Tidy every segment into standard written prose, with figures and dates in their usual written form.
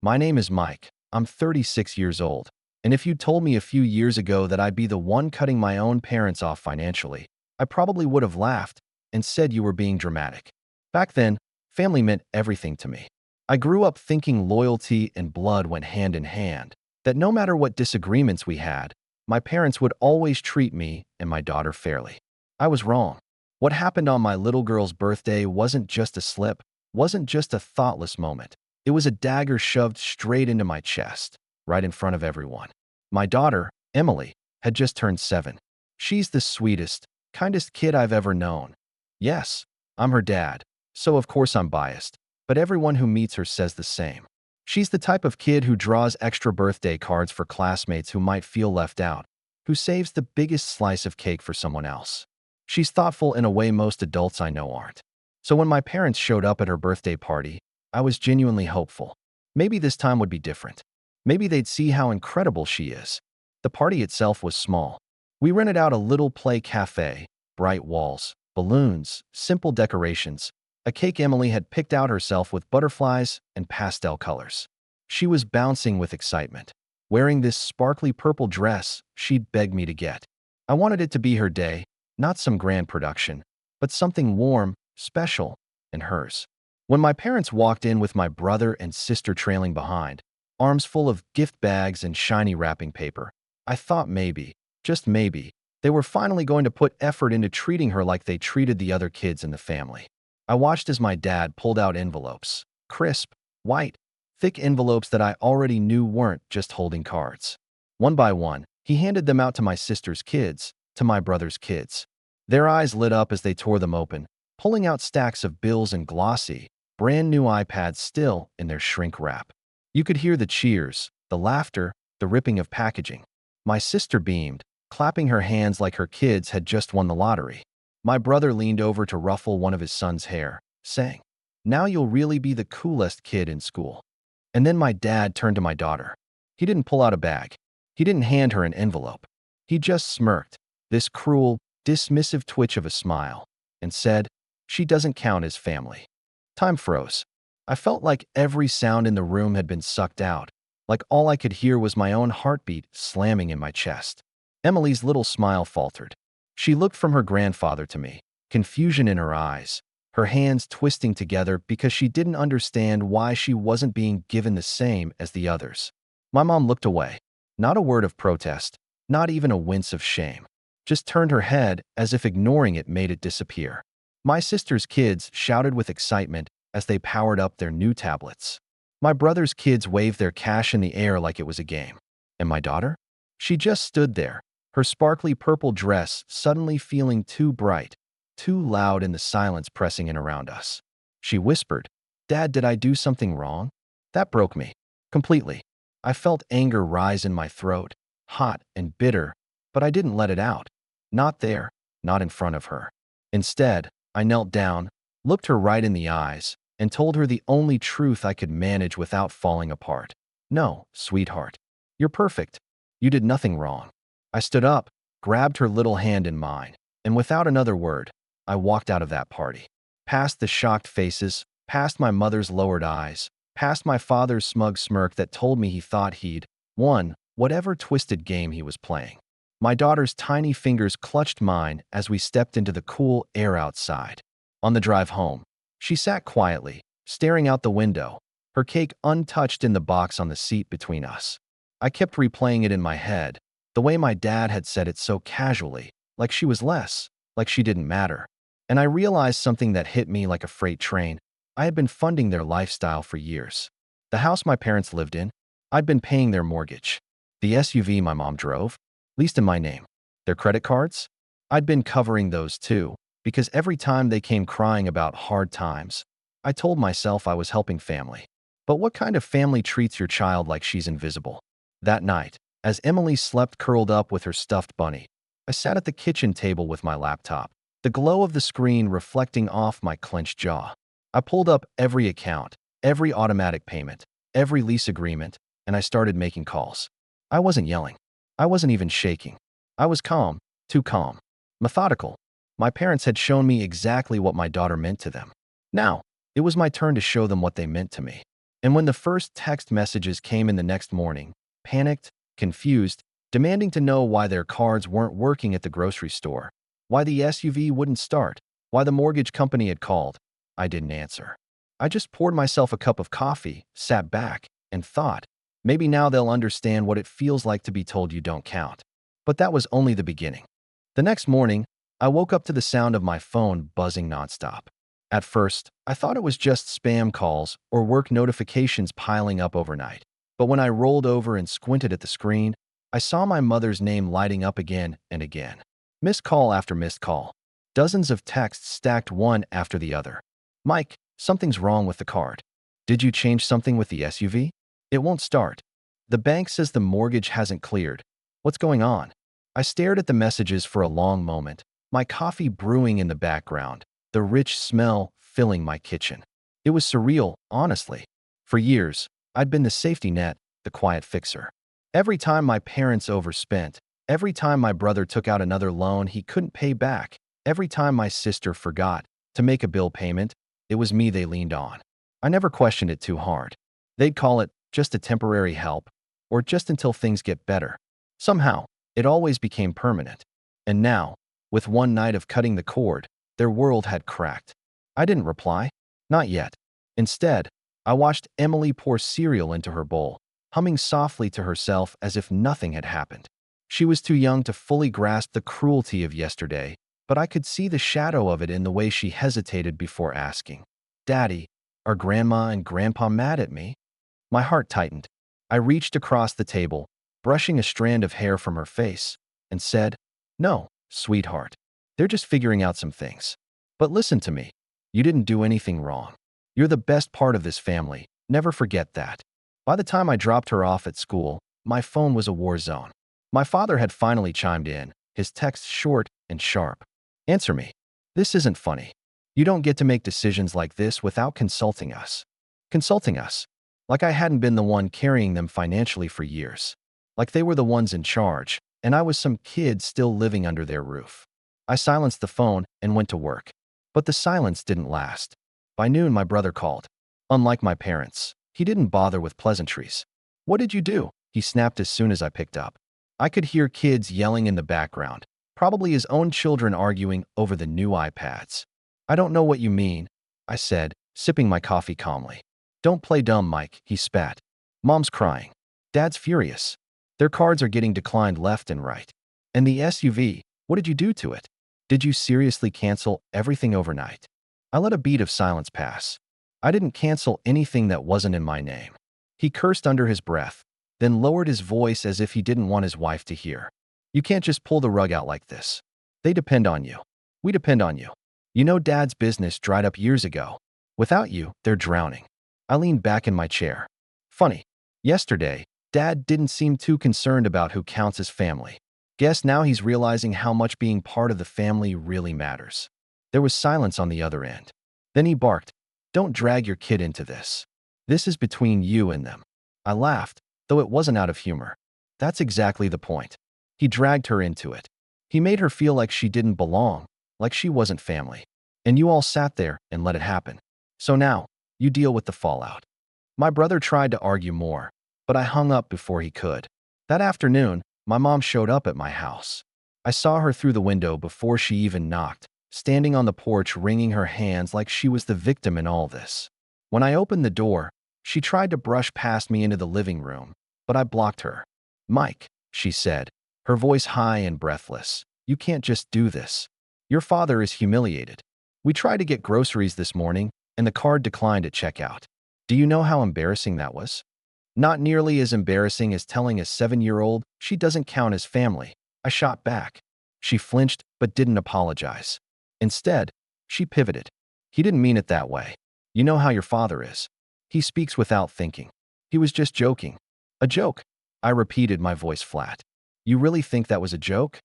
My name is Mike. I'm 36 years old. And if you told me a few years ago that I'd be the one cutting my own parents off financially, I probably would have laughed and said you were being dramatic. Back then, family meant everything to me. I grew up thinking loyalty and blood went hand in hand, that no matter what disagreements we had, my parents would always treat me and my daughter fairly. I was wrong. What happened on my little girl's birthday wasn't just a slip, wasn't just a thoughtless moment. It was a dagger shoved straight into my chest, right in front of everyone. My daughter, Emily, had just turned 7. She's the sweetest, kindest kid I've ever known. Yes, I'm her dad, so of course I'm biased, but everyone who meets her says the same. She's the type of kid who draws extra birthday cards for classmates who might feel left out, who saves the biggest slice of cake for someone else. She's thoughtful in a way most adults I know aren't. So when my parents showed up at her birthday party, I was genuinely hopeful. Maybe this time would be different. Maybe they'd see how incredible she is. The party itself was small. We rented out a little play cafe, bright walls, balloons, simple decorations, a cake Emily had picked out herself with butterflies and pastel colors. She was bouncing with excitement, wearing this sparkly purple dress she'd begged me to get. I wanted it to be her day, not some grand production, but something warm, special, and hers. When my parents walked in with my brother and sister trailing behind, arms full of gift bags and shiny wrapping paper, I thought maybe, just maybe, they were finally going to put effort into treating her like they treated the other kids in the family. I watched as my dad pulled out envelopes, crisp, white, thick envelopes that I already knew weren't just holding cards. One by one, he handed them out to my sister's kids, to my brother's kids. Their eyes lit up as they tore them open, pulling out stacks of bills and glossy, brand new iPads still in their shrink wrap. You could hear the cheers, the laughter, the ripping of packaging. My sister beamed, clapping her hands like her kids had just won the lottery. My brother leaned over to ruffle one of his son's hair, saying, "Now you'll really be the coolest kid in school." And then my dad turned to my daughter. He didn't pull out a bag. He didn't hand her an envelope. He just smirked, this cruel, dismissive twitch of a smile, and said, "She doesn't count as family." Time froze. I felt like every sound in the room had been sucked out, like all I could hear was my own heartbeat slamming in my chest. Emily's little smile faltered. She looked from her grandfather to me, confusion in her eyes, her hands twisting together because she didn't understand why she wasn't being given the same as the others. My mom looked away. Not a word of protest, not even a wince of shame. Just turned her head as if ignoring it made it disappear. My sister's kids shouted with excitement as they powered up their new tablets. My brother's kids waved their cash in the air like it was a game. And my daughter? She just stood there, her sparkly purple dress suddenly feeling too bright, too loud in the silence pressing in around us. She whispered, "Dad, did I do something wrong?" That broke me. Completely. I felt anger rise in my throat, hot and bitter, but I didn't let it out. Not there, not in front of her. Instead, I knelt down, looked her right in the eyes, and told her the only truth I could manage without falling apart. "No, sweetheart. You're perfect. You did nothing wrong." I stood up, grabbed her little hand in mine, and without another word, I walked out of that party. Past the shocked faces, past my mother's lowered eyes, past my father's smug smirk that told me he thought he'd won whatever twisted game he was playing. My daughter's tiny fingers clutched mine as we stepped into the cool air outside. On the drive home, she sat quietly, staring out the window, her cake untouched in the box on the seat between us. I kept replaying it in my head, the way my dad had said it so casually, like she was less, like she didn't matter. And I realized something that hit me like a freight train. I had been funding their lifestyle for years. The house my parents lived in, I'd been paying their mortgage. The SUV my mom drove, leased in my name. Their credit cards? I'd been covering those too, because every time they came crying about hard times, I told myself I was helping family. But what kind of family treats your child like she's invisible? That night, as Emily slept curled up with her stuffed bunny, I sat at the kitchen table with my laptop, the glow of the screen reflecting off my clenched jaw. I pulled up every account, every automatic payment, every lease agreement, and I started making calls. I wasn't yelling. I wasn't even shaking. I was calm, too calm, methodical. My parents had shown me exactly what my daughter meant to them. Now, it was my turn to show them what they meant to me. And when the first text messages came in the next morning, panicked, confused, demanding to know why their cards weren't working at the grocery store, why the SUV wouldn't start, why the mortgage company had called, I didn't answer. I just poured myself a cup of coffee, sat back, and thought, maybe now they'll understand what it feels like to be told you don't count. But that was only the beginning. The next morning, I woke up to the sound of my phone buzzing nonstop. At first, I thought it was just spam calls or work notifications piling up overnight. But when I rolled over and squinted at the screen, I saw my mother's name lighting up again and again. Missed call after missed call. Dozens of texts stacked one after the other. Mike, something's wrong with the card. Did you change something with the SUV? It won't start. The bank says the mortgage hasn't cleared. What's going on? I stared at the messages for a long moment, my coffee brewing in the background, the rich smell filling my kitchen. It was surreal, honestly. For years, I'd been the safety net, the quiet fixer. Every time my parents overspent, every time my brother took out another loan he couldn't pay back, every time my sister forgot to make a bill payment, it was me they leaned on. I never questioned it too hard. They'd call it just a temporary help, or just until things get better. Somehow, it always became permanent. And now, with one night of cutting the cord, their world had cracked. I didn't reply. Not yet. Instead, I watched Emily pour cereal into her bowl, humming softly to herself as if nothing had happened. She was too young to fully grasp the cruelty of yesterday, but I could see the shadow of it in the way she hesitated before asking, "Daddy, are Grandma and Grandpa mad at me?" My heart tightened. I reached across the table, brushing a strand of hair from her face, and said, "No, sweetheart. They're just figuring out some things. But listen to me. You didn't do anything wrong. You're the best part of this family. Never forget that." By the time I dropped her off at school, my phone was a war zone. My father had finally chimed in, his text short and sharp. "Answer me. This isn't funny. You don't get to make decisions like this without consulting us." Consulting us. Like I hadn't been the one carrying them financially for years. Like they were the ones in charge, and I was some kid still living under their roof. I silenced the phone and went to work. But the silence didn't last. By noon, my brother called. Unlike my parents, he didn't bother with pleasantries. "What did you do?" he snapped as soon as I picked up. I could hear kids yelling in the background, probably his own children arguing over the new iPads. "I don't know what you mean," I said, sipping my coffee calmly. "Don't play dumb, Mike," he spat. "Mom's crying. Dad's furious. Their cards are getting declined left and right. And the SUV, what did you do to it? Did you seriously cancel everything overnight?" I let a beat of silence pass. I didn't cancel anything that wasn't in my name. He cursed under his breath, then lowered his voice as if he didn't want his wife to hear. "You can't just pull the rug out like this. They depend on you. We depend on you. You know Dad's business dried up years ago. Without you, they're drowning." I leaned back in my chair. Funny. Yesterday, Dad didn't seem too concerned about who counts as family. Guess now he's realizing how much being part of the family really matters. There was silence on the other end. Then he barked, "Don't drag your kid into this. This is between you and them." I laughed, though it wasn't out of humor. That's exactly the point. He dragged her into it. He made her feel like she didn't belong, like she wasn't family. And you all sat there and let it happen. So now, you deal with the fallout. My brother tried to argue more, but I hung up before he could. That afternoon, my mom showed up at my house. I saw her through the window before she even knocked, standing on the porch wringing her hands like she was the victim in all this. When I opened the door, she tried to brush past me into the living room, but I blocked her. "Mike," she said, her voice high and breathless, "you can't just do this. Your father is humiliated. We tried to get groceries this morning, and the card declined at checkout. Do you know how embarrassing that was? Not nearly as embarrassing as telling a 7-year-old she doesn't count as family." I shot back. She flinched but didn't apologize. Instead, she pivoted. "He didn't mean it that way. You know how your father is. He speaks without thinking. He was just joking." "A joke?" I repeated, my voice flat. "You really think that was a joke?"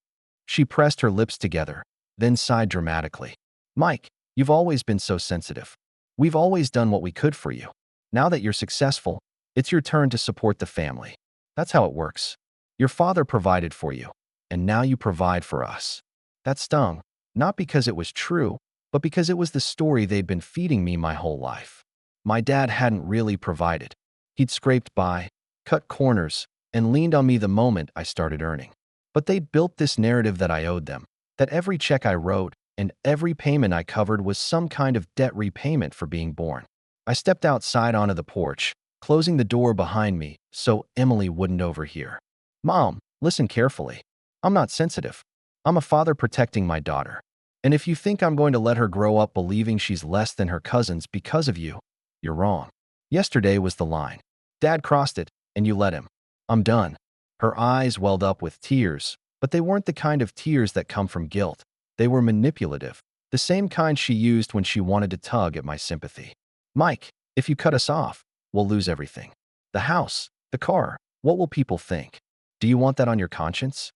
She pressed her lips together, then sighed dramatically. "Mike, you've always been so sensitive. We've always done what we could for you. Now that you're successful, it's your turn to support the family. That's how it works. Your father provided for you, and now you provide for us." That stung, not because it was true, but because it was the story they'd been feeding me my whole life. My dad hadn't really provided. He'd scraped by, cut corners, and leaned on me the moment I started earning. But they'd built this narrative that I owed them, that every check I wrote and every payment I covered was some kind of debt repayment for being born. I stepped outside onto the porch, closing the door behind me so Emily wouldn't overhear. Mom, listen carefully. I'm not sensitive. I'm a father protecting my daughter. And if you think I'm going to let her grow up believing she's less than her cousins because of you, you're wrong. Yesterday was the line. Dad crossed it, and you let him. I'm done. Her eyes welled up with tears, but they weren't the kind of tears that come from guilt. They were manipulative, the same kind she used when she wanted to tug at my sympathy. Mike, if you cut us off, we'll lose everything. The house, the car, what will people think? Do you want that on your conscience?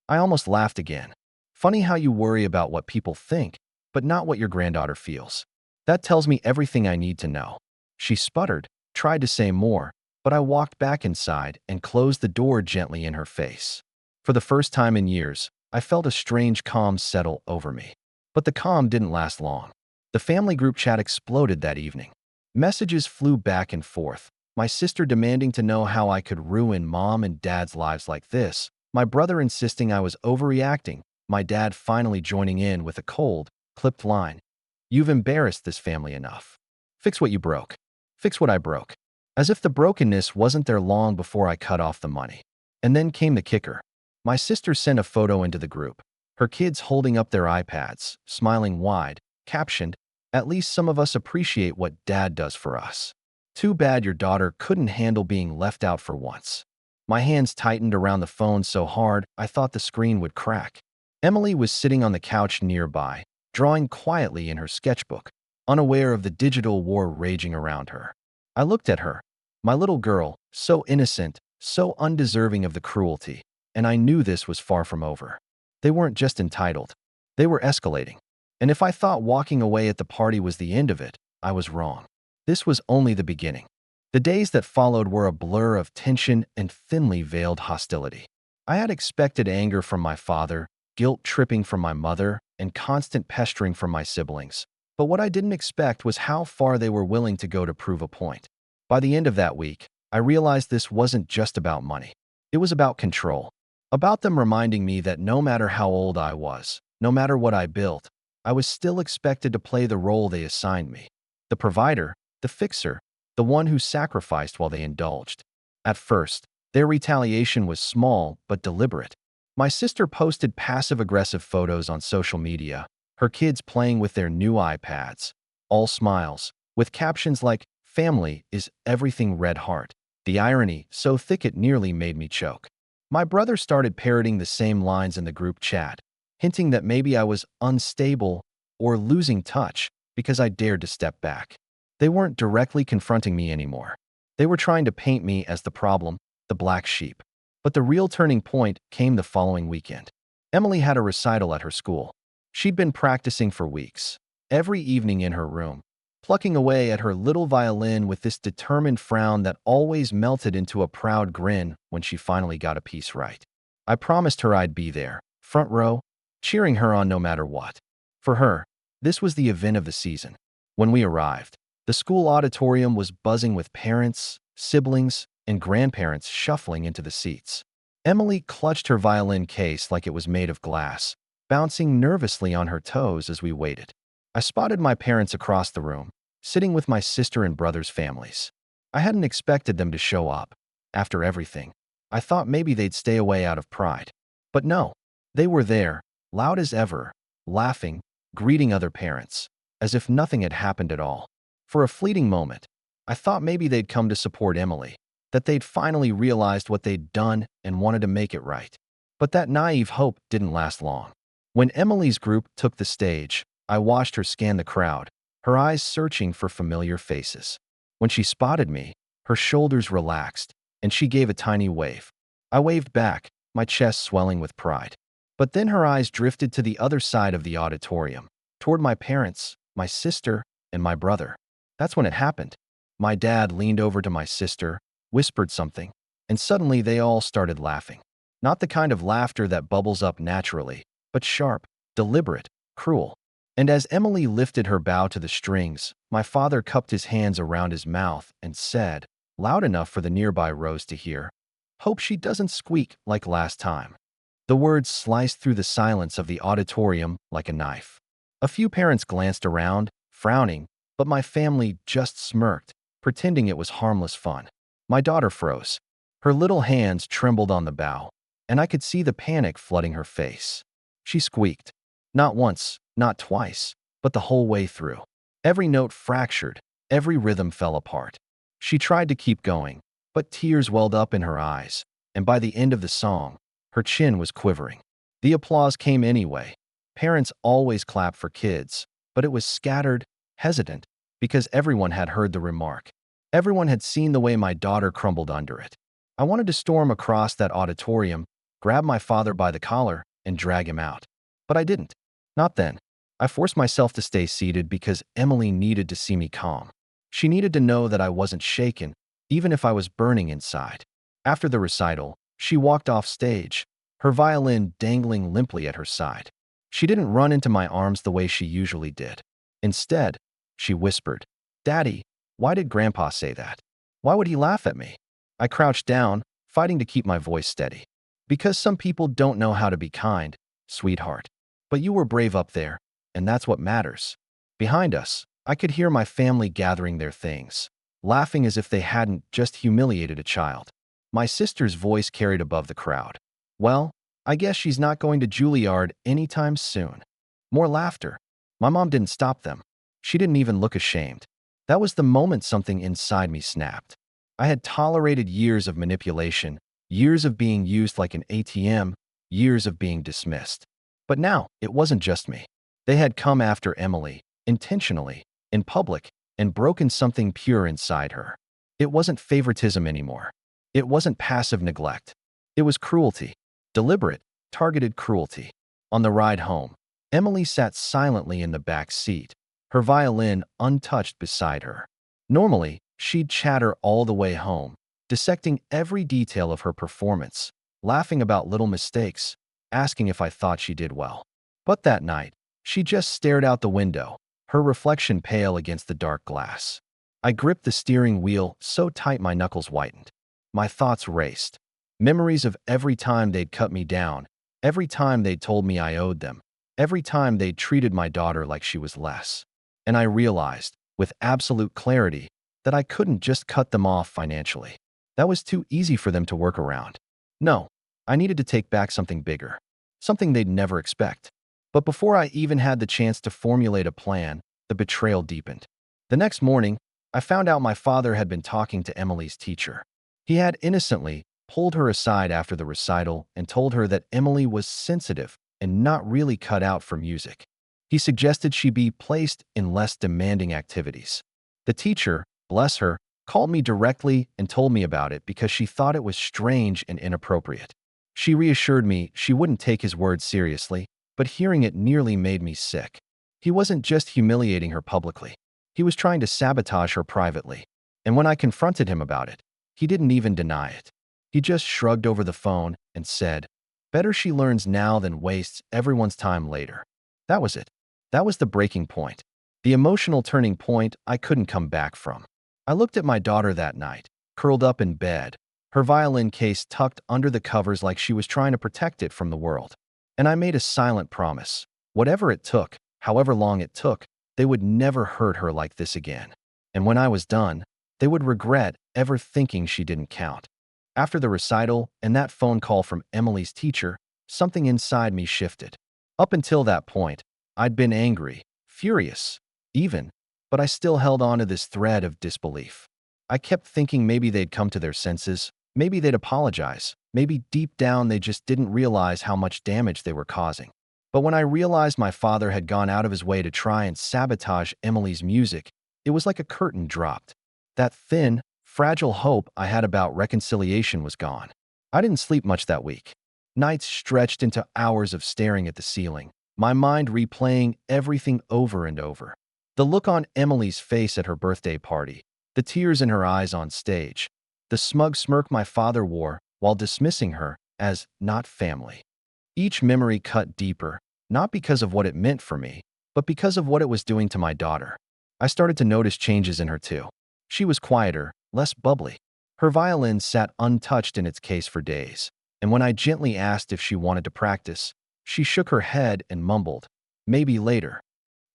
I almost laughed again. Funny how you worry about what people think, but not what your granddaughter feels. That tells me everything I need to know. She sputtered, tried to say more, but I walked back inside and closed the door gently in her face. For the first time in years, I felt a strange calm settle over me. But the calm didn't last long. The family group chat exploded that evening. Messages flew back and forth, my sister demanding to know how I could ruin Mom and Dad's lives like this, my brother insisting I was overreacting, my dad finally joining in with a cold, clipped line. You've embarrassed this family enough. Fix what you broke. Fix what I broke. As if the brokenness wasn't there long before I cut off the money. And then came the kicker. My sister sent a photo into the group. Her kids holding up their iPads, smiling wide, captioned, "At least some of us appreciate what Dad does for us. Too bad your daughter couldn't handle being left out for once." My hands tightened around the phone so hard I thought the screen would crack. Emily was sitting on the couch nearby, drawing quietly in her sketchbook, unaware of the digital war raging around her. I looked at her, my little girl, so innocent, so undeserving of the cruelty, and I knew this was far from over. They weren't just entitled. They were escalating. And if I thought walking away at the party was the end of it, I was wrong. This was only the beginning. The days that followed were a blur of tension and thinly veiled hostility. I had expected anger from my father, guilt tripping from my mother, and constant pestering from my siblings. But what I didn't expect was how far they were willing to go to prove a point. By the end of that week, I realized this wasn't just about money. It was about control. About them reminding me that no matter how old I was, no matter what I built, I was still expected to play the role they assigned me. The provider, the fixer, the one who sacrificed while they indulged. At first, their retaliation was small but deliberate. My sister posted passive-aggressive photos on social media, her kids playing with their new iPads, all smiles, with captions like, "Family is everything red heart." The irony, so thick it nearly made me choke. My brother started parroting the same lines in the group chat, hinting that maybe I was unstable or losing touch because I dared to step back. They weren't directly confronting me anymore. They were trying to paint me as the problem, the black sheep. But the real turning point came the following weekend. Emily had a recital at her school. She'd been practicing for weeks, every evening in her room, plucking away at her little violin with this determined frown that always melted into a proud grin when she finally got a piece right. I promised her I'd be there, front row, cheering her on no matter what. For her, this was the event of the season. When we arrived, the school auditorium was buzzing with parents, siblings, and grandparents shuffling into the seats. Emily clutched her violin case like it was made of glass, bouncing nervously on her toes as we waited. I spotted my parents across the room, sitting with my sister and brother's families. I hadn't expected them to show up. After everything, I thought maybe they'd stay away out of pride. But no, they were there, loud as ever, laughing, greeting other parents, as if nothing had happened at all. For a fleeting moment, I thought maybe they'd come to support Emily, that they'd finally realized what they'd done and wanted to make it right. But that naive hope didn't last long. When Emily's group took the stage, I watched her scan the crowd, her eyes searching for familiar faces. When she spotted me, her shoulders relaxed, and she gave a tiny wave. I waved back, my chest swelling with pride. But then her eyes drifted to the other side of the auditorium, toward my parents, my sister, and my brother. That's when it happened. My dad leaned over to my sister, whispered something, and suddenly they all started laughing. Not the kind of laughter that bubbles up naturally, but sharp, deliberate, cruel. And as Emily lifted her bow to the strings, My father cupped his hands around his mouth and said, loud enough for the nearby rows to hear, "Hope she doesn't squeak like last time." The words sliced through the silence of the auditorium like a knife. A few parents glanced around, frowning, but my family just smirked, pretending it was harmless fun. My daughter froze. Her little hands trembled on the bow, and I could see the panic flooding her face. She squeaked. Not once, not twice, but the whole way through. Every note fractured, every rhythm fell apart. She tried to keep going, but tears welled up in her eyes, and by the end of the song, her chin was quivering. The applause came anyway. Parents always clap for kids, but it was scattered, hesitant, because everyone had heard the remark. Everyone had seen the way my daughter crumbled under it. I wanted to storm across that auditorium, grab my father by the collar, and drag him out. But I didn't. Not then. I forced myself to stay seated because Emily needed to see me calm. She needed to know that I wasn't shaken, even if I was burning inside. After the recital, she walked off stage, her violin dangling limply at her side. She didn't run into my arms the way she usually did. Instead, she whispered, "Daddy, why did Grandpa say that? Why would he laugh at me?" I crouched down, fighting to keep my voice steady. "Because some people don't know how to be kind, sweetheart. But you were brave up there, and that's what matters." Behind us, I could hear my family gathering their things, laughing as if they hadn't just humiliated a child. My sister's voice carried above the crowd. "Well, I guess she's not going to Juilliard anytime soon." More laughter. My mom didn't stop them. She didn't even look ashamed. That was the moment something inside me snapped. I had tolerated years of manipulation, years of being used like an ATM, years of being dismissed. But now, it wasn't just me. They had come after Emily, intentionally, in public, and broken something pure inside her. It wasn't favoritism anymore. It wasn't passive neglect. It was cruelty. Deliberate, targeted cruelty. On the ride home, Emily sat silently in the back seat, her violin untouched beside her. Normally, she'd chatter all the way home, dissecting every detail of her performance, laughing about little mistakes, asking if I thought she did well. But that night, she just stared out the window, her reflection pale against the dark glass. I gripped the steering wheel so tight my knuckles whitened. My thoughts raced. Memories of every time they'd cut me down, every time they'd told me I owed them, every time they'd treated my daughter like she was less. And I realized, with absolute clarity, that I couldn't just cut them off financially. That was too easy for them to work around. No, I needed to take back something bigger, something they'd never expect. But before I even had the chance to formulate a plan, the betrayal deepened. The next morning, I found out my father had been talking to Emily's teacher. He had innocently pulled her aside after the recital and told her that Emily was sensitive and not really cut out for music. He suggested she be placed in less demanding activities. The teacher, bless her, called me directly and told me about it because she thought it was strange and inappropriate. She reassured me she wouldn't take his words seriously, but hearing it nearly made me sick. He wasn't just humiliating her publicly. He was trying to sabotage her privately. And when I confronted him about it, he didn't even deny it. He just shrugged over the phone and said, "Better she learns now than wastes everyone's time later." That was it. That was the breaking point. The emotional turning point I couldn't come back from. I looked at my daughter that night, curled up in bed, her violin case tucked under the covers like she was trying to protect it from the world. And I made a silent promise. Whatever it took, however long it took, they would never hurt her like this again. And when I was done, they would regret ever thinking she didn't count. After the recital and that phone call from Emily's teacher, something inside me shifted. Up until that point, I'd been angry, furious, even, but I still held on to this thread of disbelief. I kept thinking maybe they'd come to their senses, maybe they'd apologize, maybe deep down they just didn't realize how much damage they were causing. But when I realized my father had gone out of his way to try and sabotage Emily's music, it was like a curtain dropped. That thin, fragile hope I had about reconciliation was gone. I didn't sleep much that week. Nights stretched into hours of staring at the ceiling, my mind replaying everything over and over. The look on Emily's face at her birthday party, the tears in her eyes on stage, the smug smirk my father wore while dismissing her as not family. Each memory cut deeper, not because of what it meant for me, but because of what it was doing to my daughter. I started to notice changes in her too. She was quieter, less bubbly. Her violin sat untouched in its case for days, and when I gently asked if she wanted to practice, she shook her head and mumbled, "Maybe later."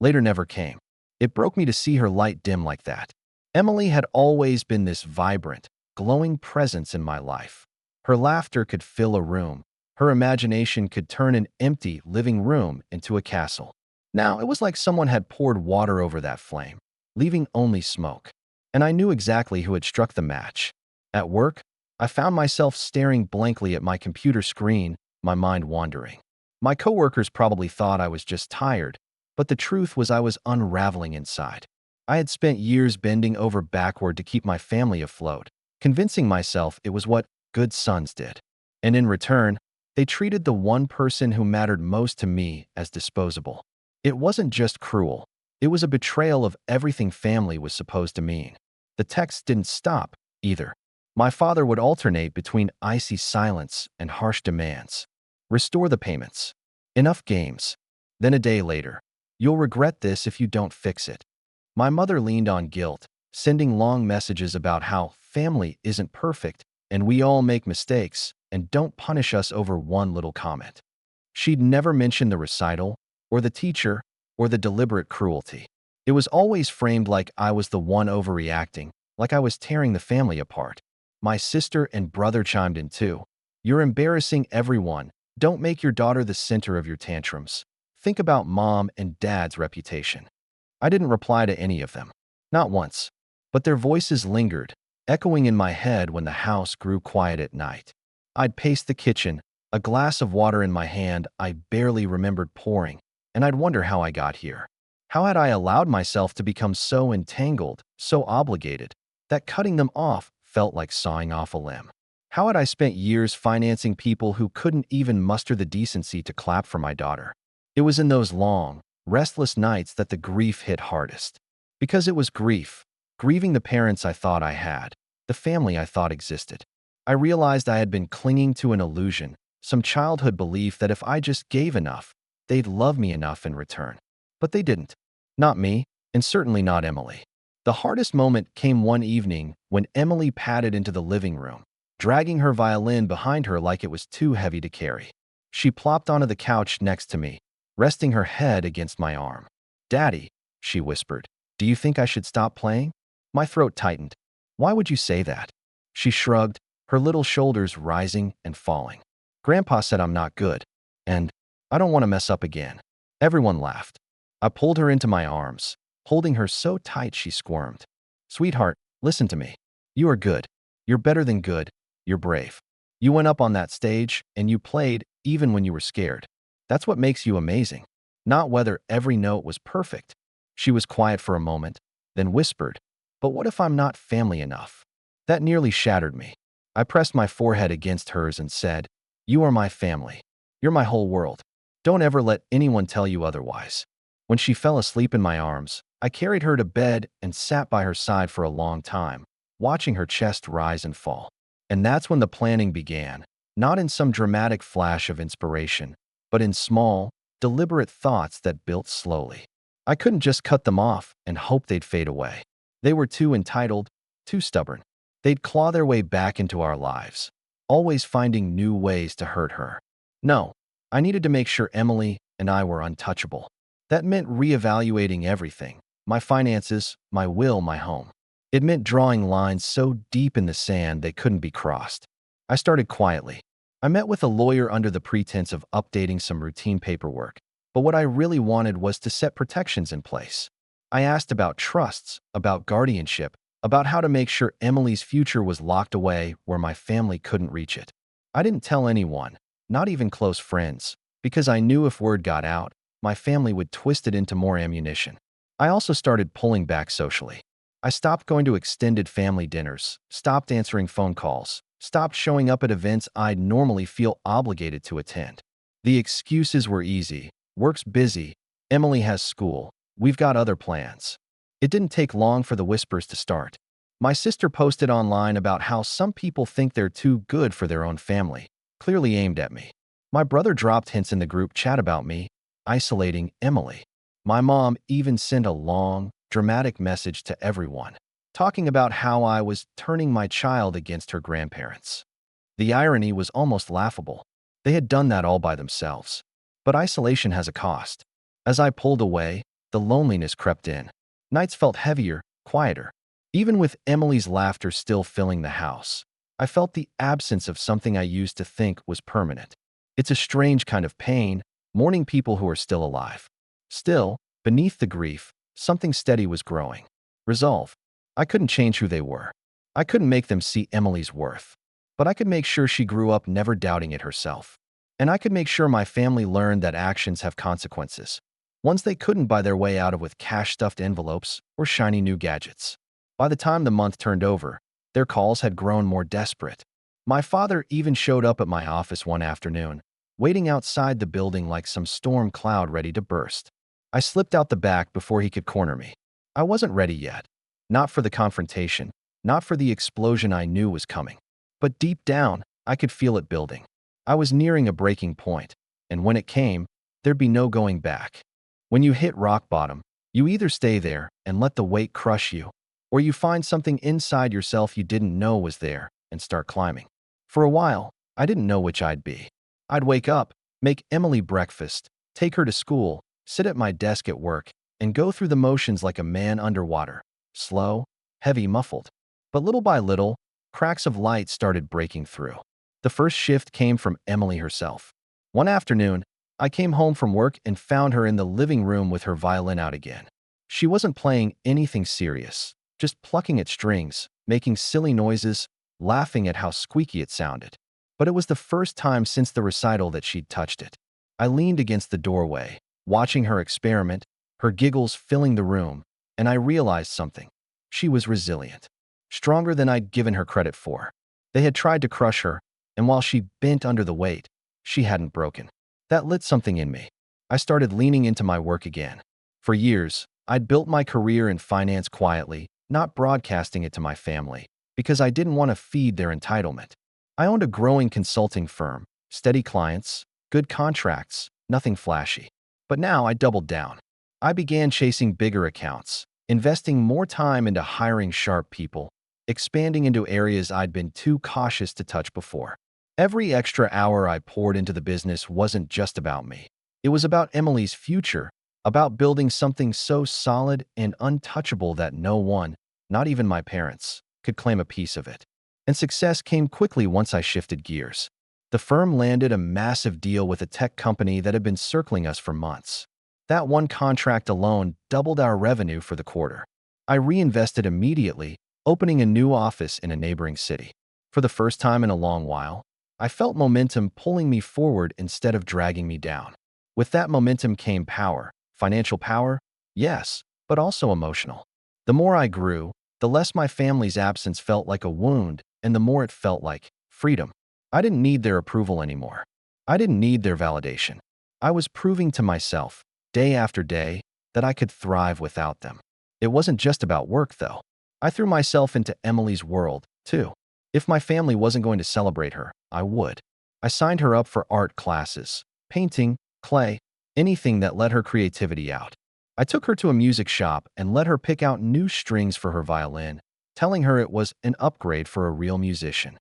Later never came. It broke me to see her light dim like that. Emily had always been this vibrant, glowing presence in my life. Her laughter could fill a room. Her imagination could turn an empty living room into a castle. Now, it was like someone had poured water over that flame, leaving only smoke. And I knew exactly who had struck the match. At work, I found myself staring blankly at my computer screen, my mind wandering. My coworkers probably thought I was just tired, but the truth was I was unraveling inside. I had spent years bending over backward to keep my family afloat, convincing myself it was what good sons did. And in return, they treated the one person who mattered most to me as disposable. It wasn't just cruel. It was a betrayal of everything family was supposed to mean. The texts didn't stop, either. My father would alternate between icy silence and harsh demands. Restore the payments. Enough games. Then a day later, you'll regret this if you don't fix it. My mother leaned on guilt, sending long messages about how family isn't perfect and we all make mistakes, and don't punish us over one little comment. She'd never mention the recital, or the teacher, or the deliberate cruelty. It was always framed like I was the one overreacting, like I was tearing the family apart. My sister and brother chimed in too. "You're embarrassing everyone. Don't make your daughter the center of your tantrums. Think about mom and dad's reputation." I didn't reply to any of them. Not once. But their voices lingered, echoing in my head when the house grew quiet at night. I'd pace the kitchen, a glass of water in my hand I barely remembered pouring, and I'd wonder how I got here. How had I allowed myself to become so entangled, so obligated, that cutting them off felt like sawing off a limb? How had I spent years financing people who couldn't even muster the decency to clap for my daughter? It was in those long, restless nights that the grief hit hardest. Because it was grief, grieving the parents I thought I had, the family I thought existed. I realized I had been clinging to an illusion, some childhood belief that if I just gave enough, they'd love me enough in return. But they didn't. Not me, and certainly not Emily. The hardest moment came one evening when Emily padded into the living room, dragging her violin behind her like it was too heavy to carry. She plopped onto the couch next to me, resting her head against my arm. "Daddy," she whispered, "do you think I should stop playing?" My throat tightened. "Why would you say that?" She shrugged, her little shoulders rising and falling. "Grandpa said I'm not good, and I don't want to mess up again." Everyone laughed. I pulled her into my arms, holding her so tight she squirmed. "Sweetheart, listen to me. You are good. You're better than good. You're brave. You went up on that stage, and you played even when you were scared. That's what makes you amazing. Not whether every note was perfect." She was quiet for a moment, then whispered, "But what if I'm not family enough?" That nearly shattered me. I pressed my forehead against hers and said, "You are my family. You're my whole world. Don't ever let anyone tell you otherwise." When she fell asleep in my arms, I carried her to bed and sat by her side for a long time, watching her chest rise and fall. And that's when the planning began, not in some dramatic flash of inspiration, but in small, deliberate thoughts that built slowly. I couldn't just cut them off and hope they'd fade away. They were too entitled, too stubborn. They'd claw their way back into our lives, always finding new ways to hurt her. No, I needed to make sure Emily and I were untouchable. That meant reevaluating everything, my finances, my will, my home. It meant drawing lines so deep in the sand they couldn't be crossed. I started quietly. I met with a lawyer under the pretense of updating some routine paperwork, but what I really wanted was to set protections in place. I asked about trusts, about guardianship, about how to make sure Emily's future was locked away where my family couldn't reach it. I didn't tell anyone, not even close friends, because I knew if word got out, my family would twist it into more ammunition. I also started pulling back socially. I stopped going to extended family dinners, stopped answering phone calls, stopped showing up at events I'd normally feel obligated to attend. The excuses were easy. Work's busy. Emily has school. We've got other plans. It didn't take long for the whispers to start. My sister posted online about how some people think they're too good for their own family, clearly aimed at me. My brother dropped hints in the group chat about me isolating Emily. My mom even sent a long, dramatic message to everyone, talking about how I was turning my child against her grandparents. The irony was almost laughable. They had done that all by themselves. But isolation has a cost. As I pulled away, the loneliness crept in. Nights felt heavier, quieter. Even with Emily's laughter still filling the house, I felt the absence of something I used to think was permanent. It's a strange kind of pain, mourning people who are still alive. Still, beneath the grief, something steady was growing. Resolve. I couldn't change who they were. I couldn't make them see Emily's worth. But I could make sure she grew up never doubting it herself. And I could make sure my family learned that actions have consequences, ones they couldn't buy their way out of with cash-stuffed envelopes or shiny new gadgets. By the time the month turned over, their calls had grown more desperate. My father even showed up at my office one afternoon, waiting outside the building like some storm cloud ready to burst. I slipped out the back before he could corner me. I wasn't ready yet. Not for the confrontation, not for the explosion I knew was coming. But deep down, I could feel it building. I was nearing a breaking point, and when it came, there'd be no going back. When you hit rock bottom, you either stay there and let the weight crush you, or you find something inside yourself you didn't know was there and start climbing. For a while, I didn't know which I'd be. I'd wake up, make Emily breakfast, take her to school, sit at my desk at work, and go through the motions like a man underwater. Slow, heavy, muffled. But little by little, cracks of light started breaking through. The first shift came from Emily herself. One afternoon, I came home from work and found her in the living room with her violin out again. She wasn't playing anything serious, just plucking at strings, making silly noises, laughing at how squeaky it sounded. But it was the first time since the recital that she'd touched it. I leaned against the doorway, watching her experiment, her giggles filling the room, and I realized something. She was resilient, stronger than I'd given her credit for. They had tried to crush her, and while she bent under the weight, she hadn't broken. That lit something in me. I started leaning into my work again. For years, I'd built my career in finance quietly, not broadcasting it to my family, because I didn't want to feed their entitlement. I owned a growing consulting firm, steady clients, good contracts, nothing flashy. But now I doubled down. I began chasing bigger accounts, investing more time into hiring sharp people, expanding into areas I'd been too cautious to touch before. Every extra hour I poured into the business wasn't just about me. It was about Emily's future, about building something so solid and untouchable that no one, not even my parents, could claim a piece of it. And success came quickly once I shifted gears. The firm landed a massive deal with a tech company that had been circling us for months. That one contract alone doubled our revenue for the quarter. I reinvested immediately, opening a new office in a neighboring city. For the first time in a long while, I felt momentum pulling me forward instead of dragging me down. With that momentum came power, financial power, yes, but also emotional. The more I grew, the less my family's absence felt like a wound, and the more it felt like freedom. I didn't need their approval anymore. I didn't need their validation. I was proving to myself, day after day, that I could thrive without them. It wasn't just about work, though. I threw myself into Emily's world, too. If my family wasn't going to celebrate her, I would. I signed her up for art classes, painting, clay, anything that let her creativity out. I took her to a music shop and let her pick out new strings for her violin, telling her it was an upgrade for a real musician.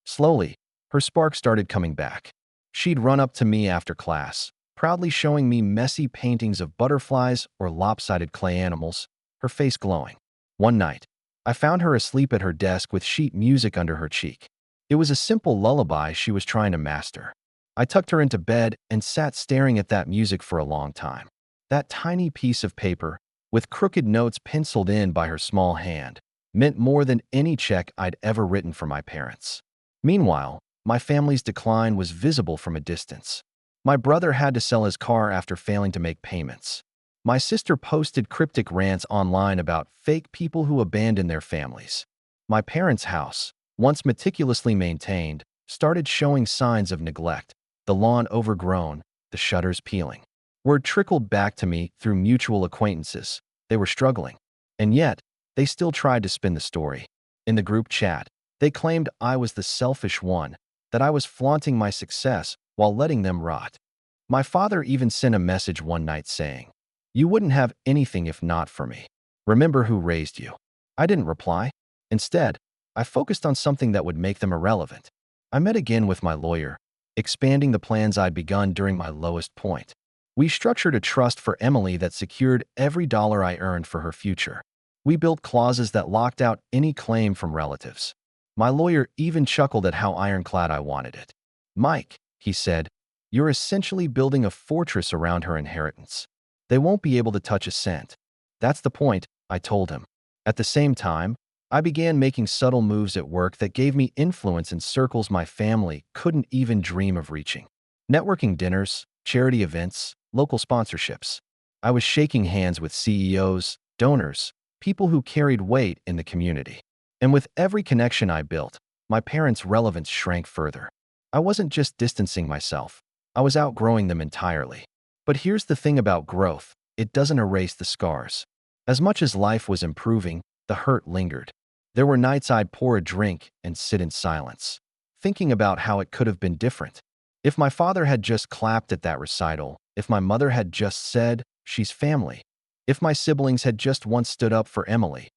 Slowly, her spark started coming back. She'd run up to me after class, proudly showing me messy paintings of butterflies or lopsided clay animals, her face glowing. One night, I found her asleep at her desk with sheet music under her cheek. It was a simple lullaby she was trying to master. I tucked her into bed and sat staring at that music for a long time. That tiny piece of paper, with crooked notes penciled in by her small hand, meant more than any check I'd ever written for my parents. Meanwhile, my family's decline was visible from a distance. My brother had to sell his car after failing to make payments. My sister posted cryptic rants online about fake people who abandoned their families. My parents' house, once meticulously maintained, started showing signs of neglect, the lawn overgrown, the shutters peeling. Word trickled back to me through mutual acquaintances. They were struggling. And yet, they still tried to spin the story. In the group chat, they claimed I was the selfish one, that I was flaunting my success while letting them rot. My father even sent a message one night saying, "You wouldn't have anything if not for me." Remember who raised you. I didn't reply. Instead, I focused on something that would make them irrelevant. I met again with my lawyer, expanding the plans I'd begun during my lowest point. We structured a trust for Emily that secured every dollar I earned for her future. We built clauses that locked out any claim from relatives. My lawyer even chuckled at how ironclad I wanted it. Mike, he said, you're essentially building a fortress around her inheritance. They won't be able to touch a cent. That's the point, I told him. At the same time, I began making subtle moves at work that gave me influence in circles my family couldn't even dream of reaching. Networking dinners, charity events, local sponsorships. I was shaking hands with CEOs, donors, people who carried weight in the community. And with every connection I built, my parents' relevance shrank further. I wasn't just distancing myself. I was outgrowing them entirely. But here's the thing about growth. It doesn't erase the scars. As much as life was improving, the hurt lingered. There were nights I'd pour a drink and sit in silence, thinking about how it could have been different. If my father had just clapped at that recital, if my mother had just said, she's family, if my siblings had just once stood up for Emily,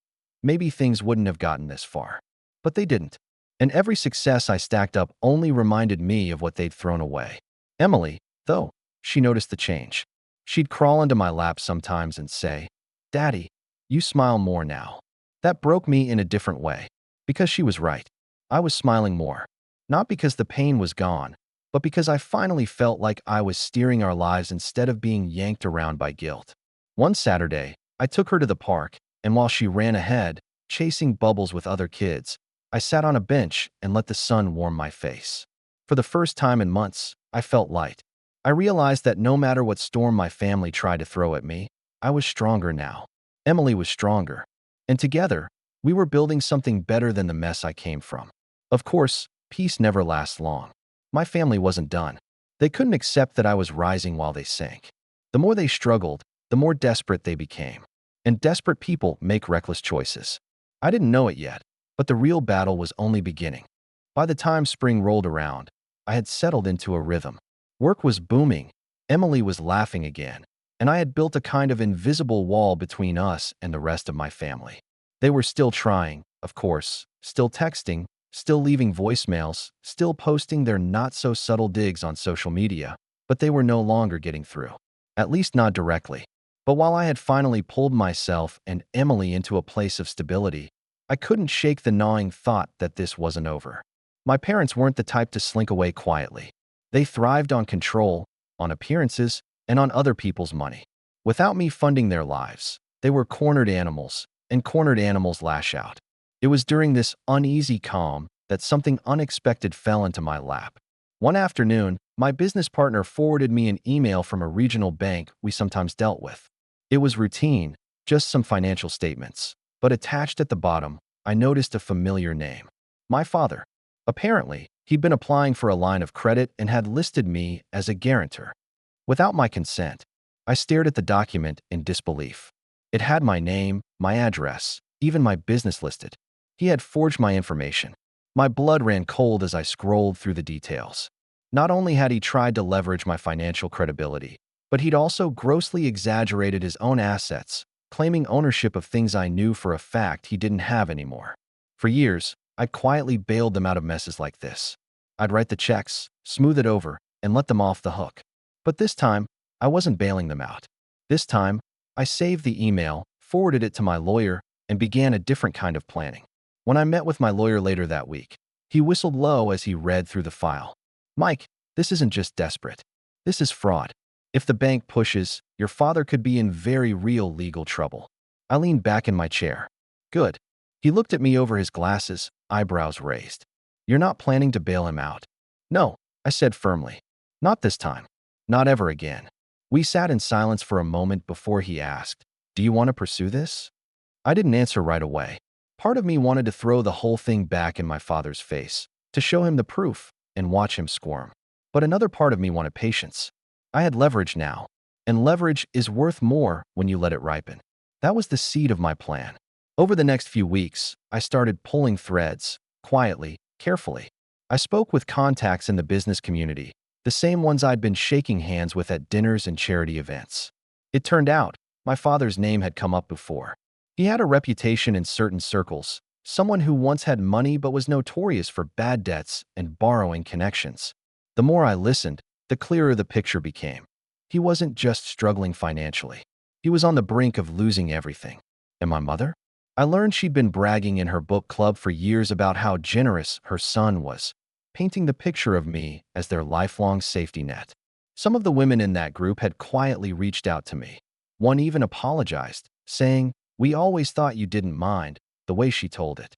maybe things wouldn't have gotten this far. But they didn't. And every success I stacked up only reminded me of what they'd thrown away. Emily, though, she noticed the change. She'd crawl into my lap sometimes and say, Daddy, you smile more now. That broke me in a different way. Because she was right. I was smiling more. Not because the pain was gone, but because I finally felt like I was steering our lives instead of being yanked around by guilt. One Saturday, I took her to the park, and while she ran ahead, chasing bubbles with other kids, I sat on a bench and let the sun warm my face. For the first time in months, I felt light. I realized that no matter what storm my family tried to throw at me, I was stronger now. Emily was stronger. And together, we were building something better than the mess I came from. Of course, peace never lasts long. My family wasn't done. They couldn't accept that I was rising while they sank. The more they struggled, the more desperate they became. And desperate people make reckless choices. I didn't know it yet, but the real battle was only beginning. By the time spring rolled around, I had settled into a rhythm. Work was booming, Emily was laughing again, and I had built a kind of invisible wall between us and the rest of my family. They were still trying, of course, still texting, still leaving voicemails, still posting their not-so-subtle digs on social media, but they were no longer getting through. At least not directly. But while I had finally pulled myself and Emily into a place of stability, I couldn't shake the gnawing thought that this wasn't over. My parents weren't the type to slink away quietly. They thrived on control, on appearances, and on other people's money. Without me funding their lives, they were cornered animals, and cornered animals lash out. It was during this uneasy calm that something unexpected fell into my lap. One afternoon, my business partner forwarded me an email from a regional bank we sometimes dealt with. It was routine, just some financial statements. But attached at the bottom, I noticed a familiar name. My father. Apparently, he'd been applying for a line of credit and had listed me as a guarantor. Without my consent, I stared at the document in disbelief. It had my name, my address, even my business listed. He had forged my information. My blood ran cold as I scrolled through the details. Not only had he tried to leverage my financial credibility, but he'd also grossly exaggerated his own assets, claiming ownership of things I knew for a fact he didn't have anymore. For years, I'd quietly bailed them out of messes like this. I'd write the checks, smooth it over, and let them off the hook. But this time, I wasn't bailing them out. This time, I saved the email, forwarded it to my lawyer, and began a different kind of planning. When I met with my lawyer later that week, he whistled low as he read through the file. Mike, this isn't just desperate. This is fraud. If the bank pushes, your father could be in very real legal trouble. I leaned back in my chair. Good. He looked at me over his glasses, eyebrows raised. You're not planning to bail him out? No, I said firmly. Not this time. Not ever again. We sat in silence for a moment before he asked, Do you want to pursue this? I didn't answer right away. Part of me wanted to throw the whole thing back in my father's face, to show him the proof and watch him squirm. But another part of me wanted patience. I had leverage now, and leverage is worth more when you let it ripen. That was the seed of my plan. Over the next few weeks, I started pulling threads, quietly, carefully. I spoke with contacts in the business community, the same ones I'd been shaking hands with at dinners and charity events. It turned out, my father's name had come up before. He had a reputation in certain circles, someone who once had money but was notorious for bad debts and borrowing connections. The more I listened, the clearer the picture became. He wasn't just struggling financially. He was on the brink of losing everything. And my mother? I learned she'd been bragging in her book club for years about how generous her son was, painting the picture of me as their lifelong safety net. Some of the women in that group had quietly reached out to me. One even apologized, saying, "We always thought you didn't mind," the way she told it.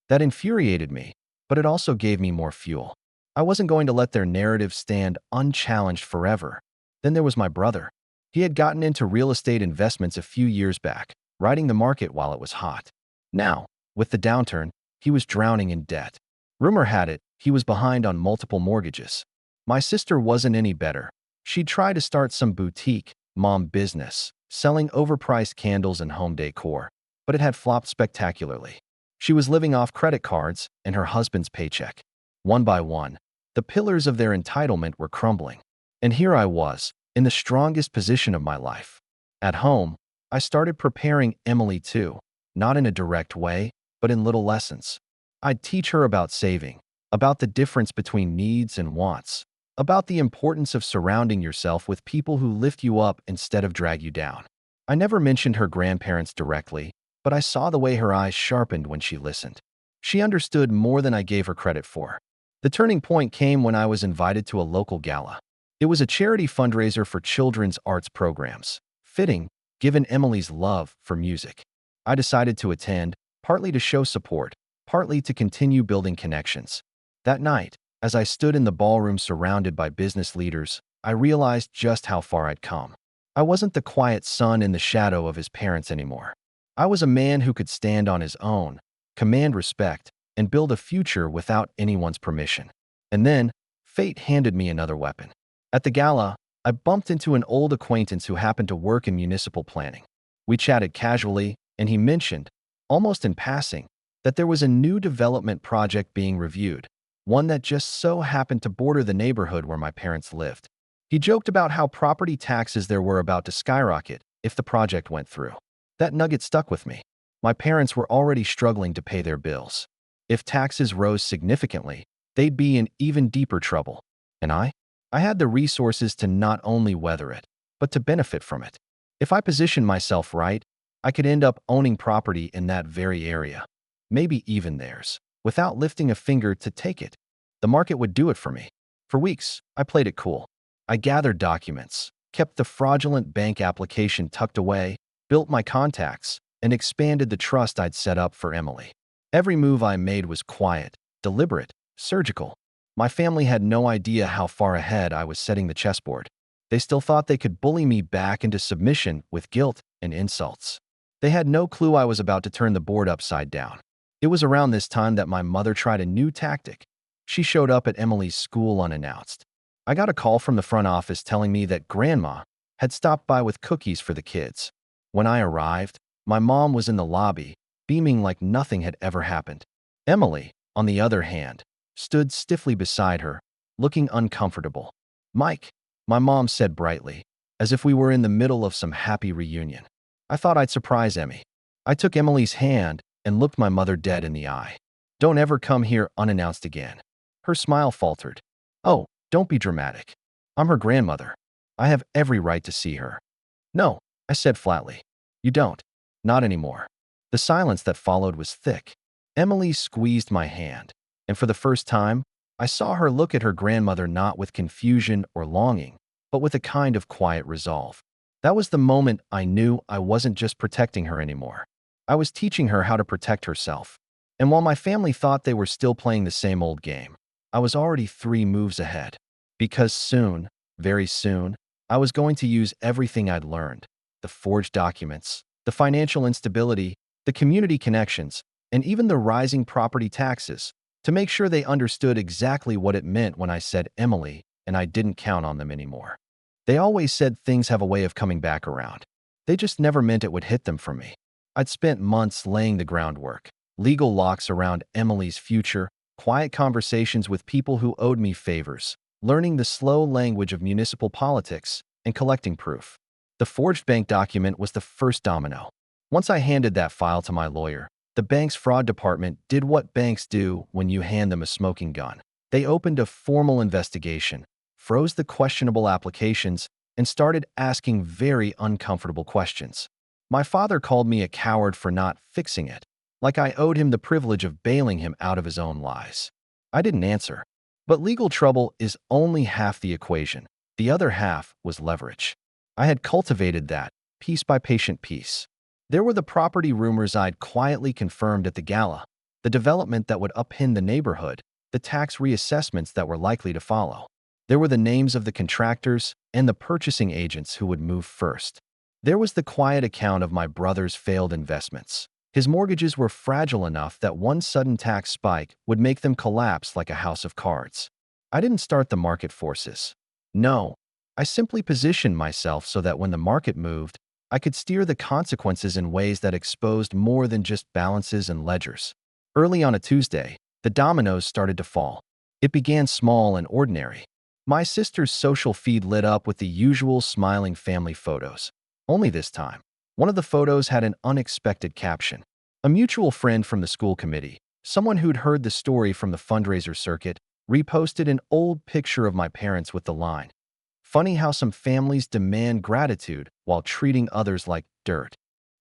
That infuriated me, but it also gave me more fuel. I wasn't going to let their narrative stand unchallenged forever. Then there was my brother. He had gotten into real estate investments a few years back, riding the market while it was hot. Now, with the downturn, he was drowning in debt. Rumor had it, he was behind on multiple mortgages. My sister wasn't any better. She'd tried to start some boutique, mom business, selling overpriced candles and home decor, but it had flopped spectacularly. She was living off credit cards and her husband's paycheck. One by one, the pillars of their entitlement were crumbling. And here I was, in the strongest position of my life. At home, I started preparing Emily too, not in a direct way, but in little lessons. I'd teach her about saving, about the difference between needs and wants, about the importance of surrounding yourself with people who lift you up instead of drag you down. I never mentioned her grandparents directly, but I saw the way her eyes sharpened when she listened. She understood more than I gave her credit for. The turning point came when I was invited to a local gala. It was a charity fundraiser for children's arts programs. Fitting, given Emily's love for music. I decided to attend, partly to show support, partly to continue building connections. That night, as I stood in the ballroom surrounded by business leaders, I realized just how far I'd come. I wasn't the quiet son in the shadow of his parents anymore. I was a man who could stand on his own, command respect, and build a future without anyone's permission. And then, fate handed me another weapon. At the gala, I bumped into an old acquaintance who happened to work in municipal planning. We chatted casually, and he mentioned, almost in passing, that there was a new development project being reviewed, one that just so happened to border the neighborhood where my parents lived. He joked about how property taxes there were about to skyrocket if the project went through. That nugget stuck with me. My parents were already struggling to pay their bills. If taxes rose significantly, they'd be in even deeper trouble. And I had the resources to not only weather it, but to benefit from it. If I positioned myself right, I could end up owning property in that very area, maybe even theirs, without lifting a finger to take it. The market would do it for me. For weeks, I played it cool. I gathered documents, kept the fraudulent bank application tucked away, built my contacts, and expanded the trust I'd set up for Emily. Every move I made was quiet, deliberate, surgical. My family had no idea how far ahead I was setting the chessboard. They still thought they could bully me back into submission with guilt and insults. They had no clue I was about to turn the board upside down. It was around this time that my mother tried a new tactic. She showed up at Emily's school unannounced. I got a call from the front office telling me that Grandma had stopped by with cookies for the kids. When I arrived, my mom was in the lobby, beaming like nothing had ever happened. Emily, on the other hand, stood stiffly beside her, looking uncomfortable. "Mike," my mom said brightly, as if we were in the middle of some happy reunion. I thought I'd surprise Emmy. I took Emily's hand and looked my mother dead in the eye. "Don't ever come here unannounced again." Her smile faltered. "Oh, don't be dramatic. I'm her grandmother. I have every right to see her." "No," I said flatly. "You don't. Not anymore." The silence that followed was thick. Emily squeezed my hand, and for the first time, I saw her look at her grandmother not with confusion or longing, but with a kind of quiet resolve. That was the moment I knew I wasn't just protecting her anymore. I was teaching her how to protect herself. And while my family thought they were still playing the same old game, I was already 3 moves ahead. Because soon, very soon, I was going to use everything I'd learned, the forged documents, the financial instability, the community connections, and even the rising property taxes, to make sure they understood exactly what it meant when I said Emily and I didn't count on them anymore. They always said things have a way of coming back around. They just never meant it would hit them for me. I'd spent months laying the groundwork, legal locks around Emily's future, quiet conversations with people who owed me favors, learning the slow language of municipal politics, and collecting proof. The forged bank document was the first domino. Once I handed that file to my lawyer, the bank's fraud department did what banks do when you hand them a smoking gun. They opened a formal investigation, froze the questionable applications, and started asking very uncomfortable questions. My father called me a coward for not fixing it, like I owed him the privilege of bailing him out of his own lies. I didn't answer. But legal trouble is only half the equation. The other half was leverage. I had cultivated that, piece by patient piece. There were the property rumors I'd quietly confirmed at the gala, the development that would upend the neighborhood, the tax reassessments that were likely to follow. There were the names of the contractors and the purchasing agents who would move first. There was the quiet account of my brother's failed investments. His mortgages were fragile enough that one sudden tax spike would make them collapse like a house of cards. I didn't start the market forces. No, I simply positioned myself so that when the market moved, I could steer the consequences in ways that exposed more than just balances and ledgers. Early on a Tuesday, the dominoes started to fall. It began small and ordinary. My sister's social feed lit up with the usual smiling family photos. Only this time, one of the photos had an unexpected caption. A mutual friend from the school committee, someone who'd heard the story from the fundraiser circuit, reposted an old picture of my parents with the line, "Funny how some families demand gratitude while treating others like dirt."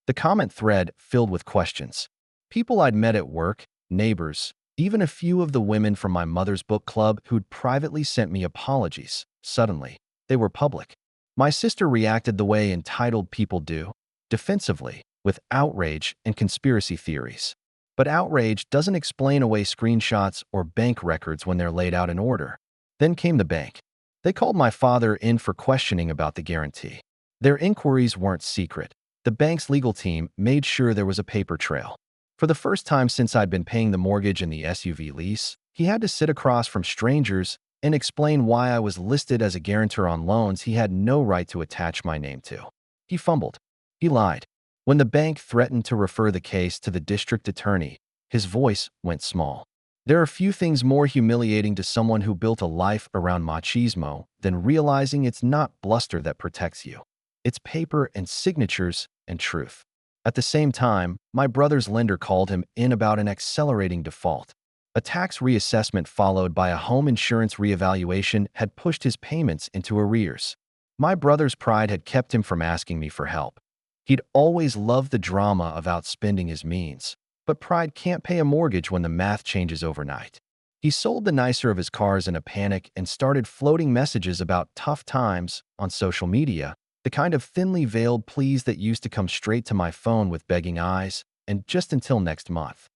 The comment thread filled with questions. People I'd met at work, neighbors, even a few of the women from my mother's book club who'd privately sent me apologies. Suddenly, they were public. My sister reacted the way entitled people do, defensively, with outrage and conspiracy theories. But outrage doesn't explain away screenshots or bank records when they're laid out in order. Then came the bank. They called my father in for questioning about the guarantee. Their inquiries weren't secret. The bank's legal team made sure there was a paper trail. For the first time since I'd been paying the mortgage and the SUV lease, he had to sit across from strangers and explain why I was listed as a guarantor on loans he had no right to attach my name to. He fumbled. He lied. When the bank threatened to refer the case to the district attorney, his voice went small. There are few things more humiliating to someone who built a life around machismo than realizing it's not bluster that protects you. It's paper and signatures and truth. At the same time, my brother's lender called him in about an accelerating default. A tax reassessment followed by a home insurance reevaluation had pushed his payments into arrears. My brother's pride had kept him from asking me for help. He'd always loved the drama of outspending his means, but pride can't pay a mortgage when the math changes overnight. He sold the nicer of his cars in a panic and started floating messages about tough times on social media, the kind of thinly veiled pleas that used to come straight to my phone with begging eyes, and just until next month.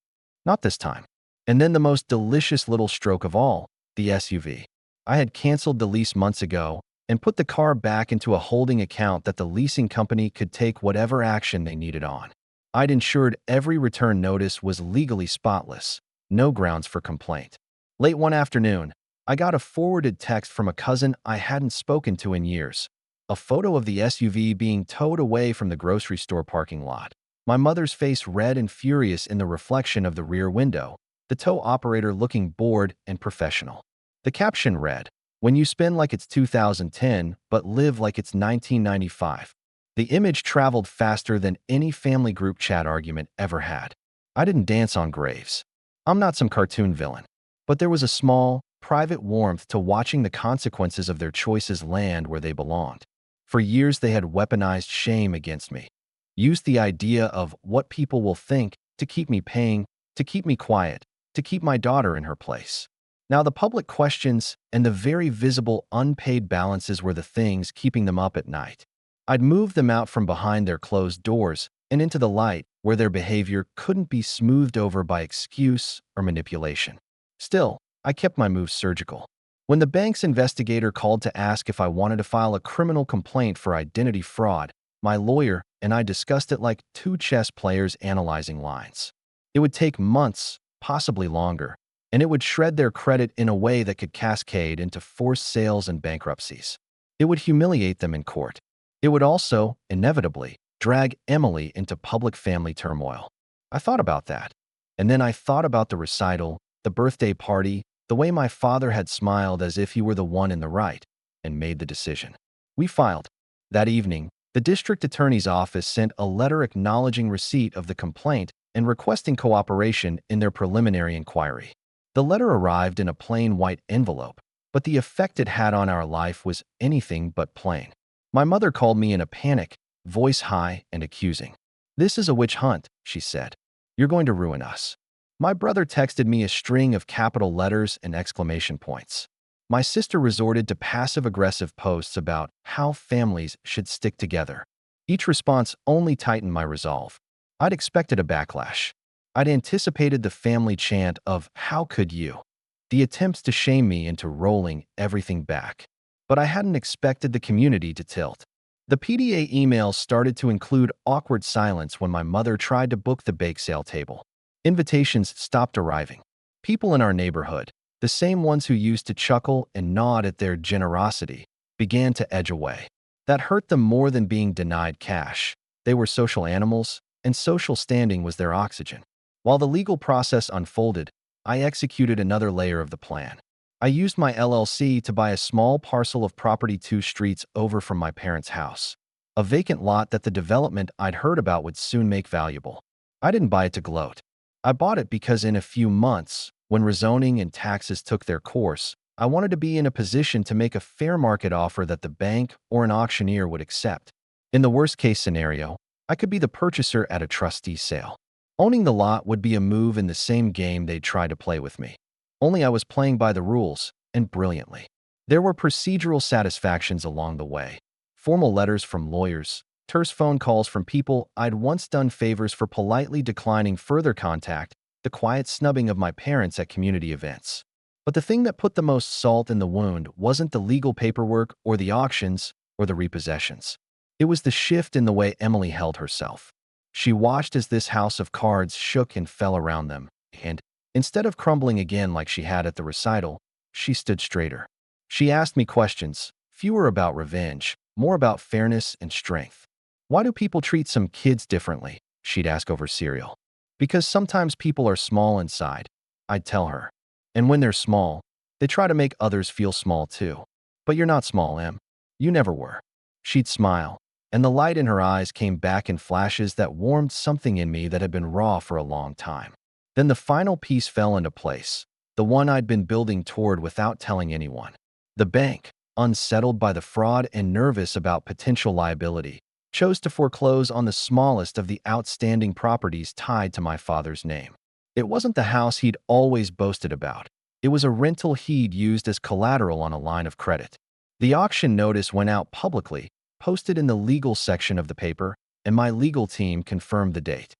Not this time. And then the most delicious little stroke of all, the SUV. I had canceled the lease months ago and put the car back into a holding account that the leasing company could take whatever action they needed on. I'd ensured every return notice was legally spotless, no grounds for complaint. Late one afternoon, I got a forwarded text from a cousin I hadn't spoken to in years. A photo of the SUV being towed away from the grocery store parking lot. My mother's face red and furious in the reflection of the rear window, the tow operator looking bored and professional. The caption read, "When you spend like it's 2010, but live like it's 1995. The image traveled faster than any family group chat argument ever had. I didn't dance on graves. I'm not some cartoon villain. But there was a small, private warmth to watching the consequences of their choices land where they belonged. For years, they had weaponized shame against me, used the idea of what people will think to keep me paying, to keep me quiet, to keep my daughter in her place. Now, the public questions and the very visible unpaid balances were the things keeping them up at night. I'd moved them out from behind their closed doors and into the light where their behavior couldn't be smoothed over by excuse or manipulation. Still, I kept my moves surgical. When the bank's investigator called to ask if I wanted to file a criminal complaint for identity fraud, my lawyer and I discussed it like two chess players analyzing lines. It would take months, possibly longer, and it would shred their credit in a way that could cascade into forced sales and bankruptcies. It would humiliate them in court. It would also, inevitably, drag Emily into public family turmoil. I thought about that. And then I thought about the recital, the birthday party, the way my father had smiled as if he were the one in the right, and made the decision. We filed. That evening, The district attorney's office sent a letter acknowledging receipt of the complaint and requesting cooperation in their preliminary inquiry. The letter arrived in a plain white envelope, but the effect it had on our life was anything but plain. My mother called me in a panic, voice high and accusing. "This is a witch hunt," she said. "You're going to ruin us." My brother texted me a string of capital letters and exclamation points. My sister resorted to passive-aggressive posts about how families should stick together. Each response only tightened my resolve. I'd expected a backlash. I'd anticipated the family chant of "How could you?" The attempts to shame me into rolling everything back. But I hadn't expected the community to tilt. The PDA emails started to include awkward silence when my mother tried to book the bake sale table. Invitations stopped arriving. People in our neighborhood, the same ones who used to chuckle and nod at their generosity, began to edge away. That hurt them more than being denied cash. They were social animals, and social standing was their oxygen. While the legal process unfolded, I executed another layer of the plan. I used my LLC to buy a small parcel of property 2 streets over from my parents' house, a vacant lot that the development I'd heard about would soon make valuable. I didn't buy it to gloat. I bought it because in a few months, when rezoning and taxes took their course, I wanted to be in a position to make a fair market offer that the bank or an auctioneer would accept. In the worst-case scenario, I could be the purchaser at a trustee sale. Owning the lot would be a move in the same game they'd try to play with me. Only I was playing by the rules, and brilliantly. There were procedural satisfactions along the way. Formal letters from lawyers, terse phone calls from people I'd once done favors for politely declining further contact, the quiet snubbing of my parents at community events. But the thing that put the most salt in the wound wasn't the legal paperwork or the auctions or the repossessions. It was the shift in the way Emily held herself. She watched as this house of cards shook and fell around them, and, instead of crumbling again like she had at the recital, she stood straighter. She asked me questions, fewer about revenge, more about fairness and strength. "Why do people treat some kids differently?" she'd ask over cereal. "Because sometimes people are small inside," I'd tell her. "And when they're small, they try to make others feel small too. But you're not small, Em. You never were." She'd smile, and the light in her eyes came back in flashes that warmed something in me that had been raw for a long time. Then the final piece fell into place, the one I'd been building toward without telling anyone. The bank, unsettled by the fraud and nervous about potential liability, chose to foreclose on the smallest of the outstanding properties tied to my father's name. It wasn't the house he'd always boasted about. It was a rental he'd used as collateral on a line of credit. The auction notice went out publicly, posted in the legal section of the paper, and my legal team confirmed the date.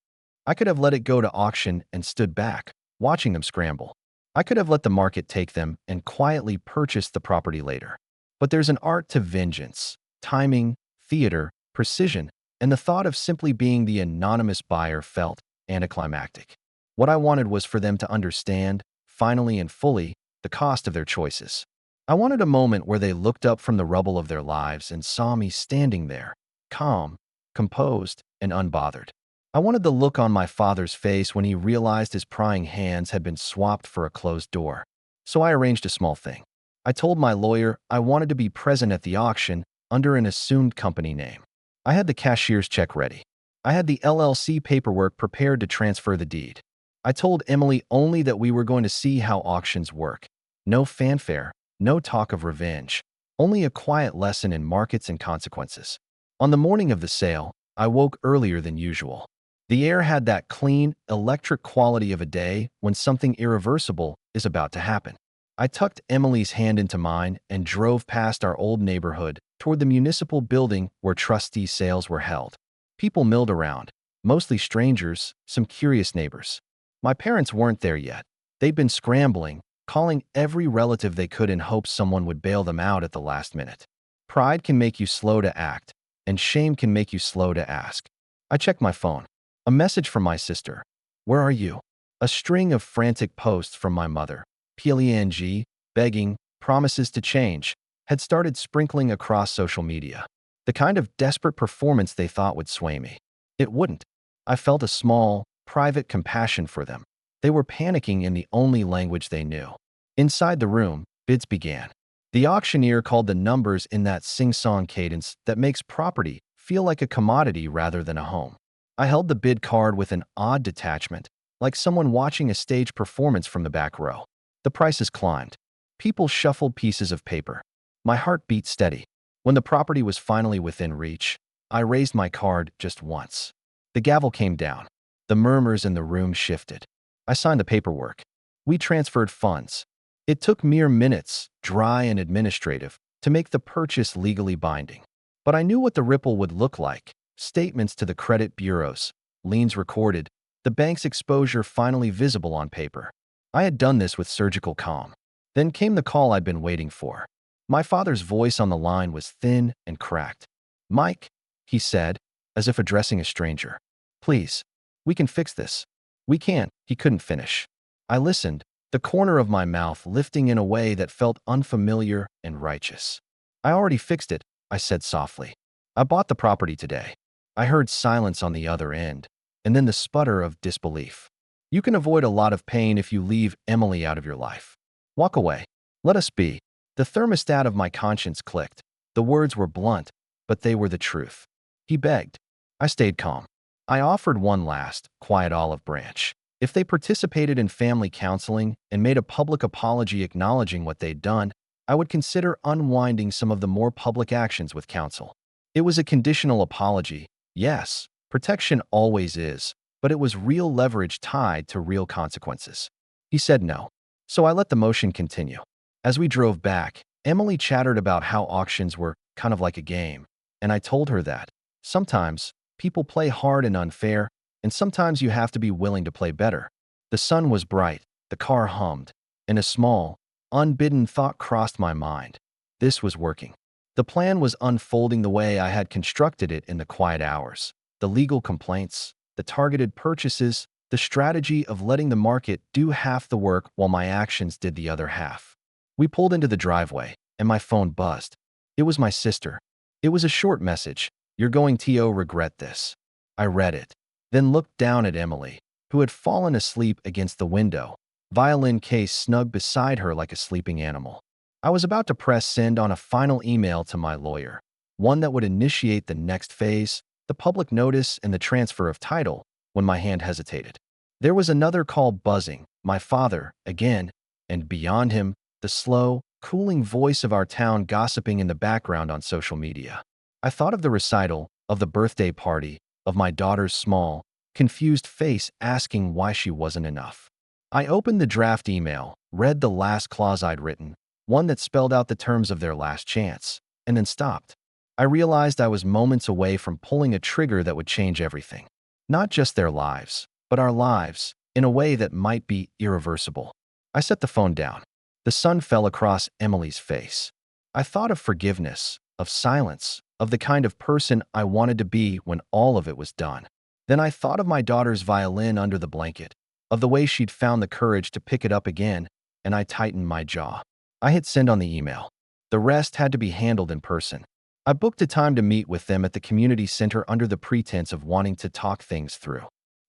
I could have let it go to auction and stood back, watching them scramble. I could have let the market take them and quietly purchased the property later. But there's an art to vengeance, timing, theater, precision, and the thought of simply being the anonymous buyer felt anticlimactic. What I wanted was for them to understand, finally and fully, the cost of their choices. I wanted a moment where they looked up from the rubble of their lives and saw me standing there, calm, composed, and unbothered. I wanted the look on my father's face when he realized his prying hands had been swapped for a closed door. So I arranged a small thing. I told my lawyer I wanted to be present at the auction under an assumed company name. I had the cashier's check ready. I had the LLC paperwork prepared to transfer the deed. I told Emily only that we were going to see how auctions work. No fanfare, no talk of revenge, only a quiet lesson in markets and consequences. On the morning of the sale, I woke earlier than usual. The air had that clean, electric quality of a day when something irreversible is about to happen. I tucked Emily's hand into mine and drove past our old neighborhood toward the municipal building where trustee sales were held. People milled around, mostly strangers, some curious neighbors. My parents weren't there yet. They'd been scrambling, calling every relative they could in hopes someone would bail them out at the last minute. Pride can make you slow to act, and shame can make you slow to ask. I checked my phone. A message from my sister. "Where are you?" A string of frantic posts from my mother. PLENG, begging, promises to change, had started sprinkling across social media. The kind of desperate performance they thought would sway me. It wouldn't. I felt a small, private compassion for them. They were panicking in the only language they knew. Inside the room, bids began. The auctioneer called the numbers in that sing-song cadence that makes property feel like a commodity rather than a home. I held the bid card with an odd detachment, like someone watching a stage performance from the back row. The prices climbed. People shuffled pieces of paper. My heart beat steady. When the property was finally within reach, I raised my card just once. The gavel came down. The murmurs in the room shifted. I signed the paperwork. We transferred funds. It took mere minutes, dry and administrative, to make the purchase legally binding. But I knew what the ripple would look like. Statements to the credit bureaus, liens recorded, the bank's exposure finally visible on paper. I had done this with surgical calm. Then came the call I'd been waiting for. My father's voice on the line was thin and cracked. "Mike," he said, as if addressing a stranger. "Please, we can fix this." "We can't," he couldn't finish. I listened, the corner of my mouth lifting in a way that felt unfamiliar and righteous. "I already fixed it," I said softly. "I bought the property today." I heard silence on the other end, and then the sputter of disbelief. "You can avoid a lot of pain if you leave Emily out of your life. Walk away. Let us be." The thermostat of my conscience clicked. The words were blunt, but they were the truth. He begged. I stayed calm. I offered one last, quiet olive branch. If they participated in family counseling and made a public apology acknowledging what they'd done, I would consider unwinding some of the more public actions with counsel. It was a conditional apology. Yes, protection always is, but it was real leverage tied to real consequences. He said no. So I let the motion continue. As we drove back, Emily chattered about how auctions were kind of like a game, and I told her that sometimes people play hard and unfair, and sometimes you have to be willing to play better. The sun was bright, the car hummed, and a small, unbidden thought crossed my mind. This was working. The plan was unfolding the way I had constructed it in the quiet hours. The legal complaints, the targeted purchases, the strategy of letting the market do half the work while my actions did the other half. We pulled into the driveway, and my phone buzzed. It was my sister. It was a short message. "You're going to regret this." I read it, then looked down at Emily, who had fallen asleep against the window, violin case snug beside her like a sleeping animal. I was about to press send on a final email to my lawyer, one that would initiate the next phase, the public notice and the transfer of title, when my hand hesitated. There was another call buzzing, my father, again, and beyond him, the slow, cooling voice of our town gossiping in the background on social media. I thought of the recital, of the birthday party, of my daughter's small, confused face asking why she wasn't enough. I opened the draft email, read the last clause I'd written, one that spelled out the terms of their last chance, and then stopped. I realized I was moments away from pulling a trigger that would change everything. Not just their lives, but our lives, in a way that might be irreversible. I set the phone down. The sun fell across Emily's face. I thought of forgiveness, of silence, of the kind of person I wanted to be when all of it was done. Then I thought of my daughter's violin under the blanket, of the way she'd found the courage to pick it up again, and I tightened my jaw. I hit send on the email. The rest had to be handled in person. I booked a time to meet with them at the community center under the pretense of wanting to talk things through.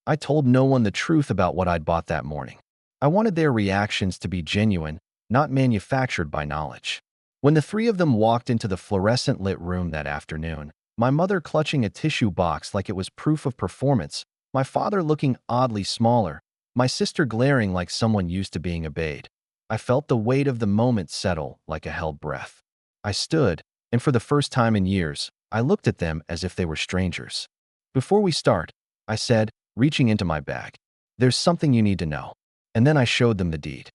I told no one the truth about what I'd bought that morning. I wanted their reactions to be genuine, not manufactured by knowledge. When the three of them walked into the fluorescent-lit room that afternoon, my mother clutching a tissue box like it was proof of performance, my father looking oddly smaller, my sister glaring like someone used to being obeyed, I felt the weight of the moment settle like a held breath. I stood, and for the first time in years, I looked at them as if they were strangers. "Before we start," I said, reaching into my bag, "there's something you need to know." And then I showed them the deed.